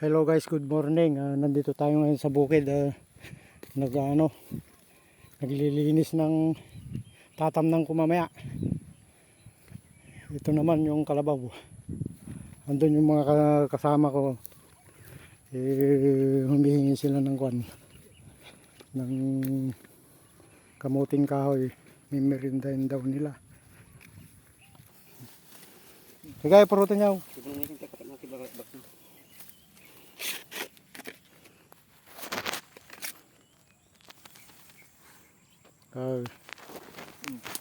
Hello guys, good morning. Nandito tayo ngayon sa bukid. Naglilinis ng tatamnang ko mamaya. Ito naman yung kalabaw. Andun yung mga kasama ko. Humihingi sila ng kwan. Ng kamuting kahoy. May merindahin daw nila. Sige, purutin niya.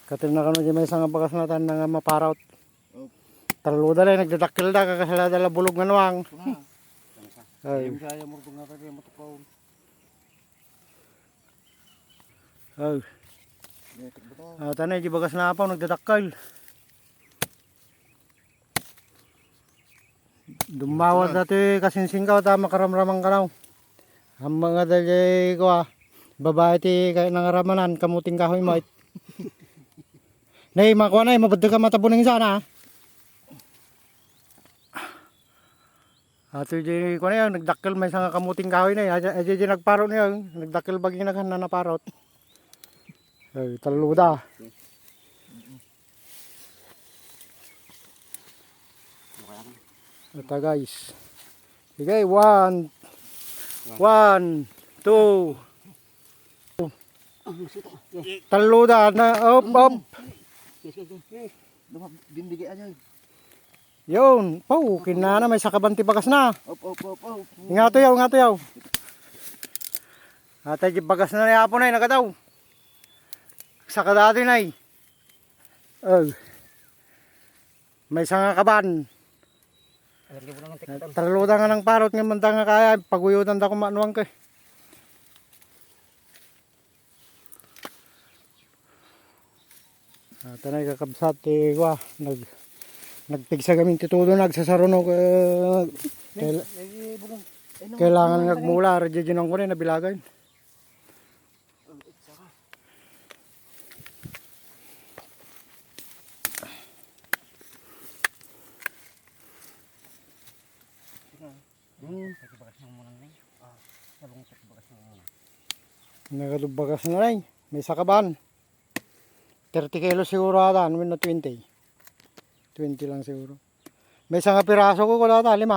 Katil na kano di may isang bagas natin nga maparot. Taluda lang nagdadakil da kakasala dala bulog nga nuwang. Ay. Ay. Tanay di bagas na pa nagdadakil. Dumawat dati kasinsing ka ta makaramramang ka raw. Ang mga dali ko babae ti nangaramanan kamuting kahoy mo. Nay makuha na mabadda ka matabuning sana. Ato di ko na yan nagdakkel may isang kamuting kahoy na yan. Di nagparot niya nagdakkel baging naghan na naparot. Ay taluda. Ito guys. Sige, 1 2 taluda na op. Yun, kinana may sakabanti bagas na. Ingato yaw. Atay di bagas na yapo na nakataw. Saka dati na may sanga kaban. Taluda nga ng parot nga manda nga kaya paguyutan da kumanuang ko. Tanay kakabsat ko nagpigsa kaming titudo nagsasarunog kailangan nagmula radyo nang kunin nabilagay. Nagalubagas na rin may sakaban 30 kilos siguro ata ano na 20 lang siguro may isang piraso ko wala ata 5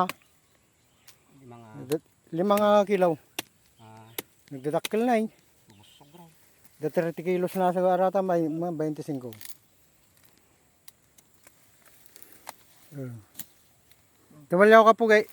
kilaw nagdadakkel na da 30 kilos na siguro ata may 25 tumalyaw ka po gay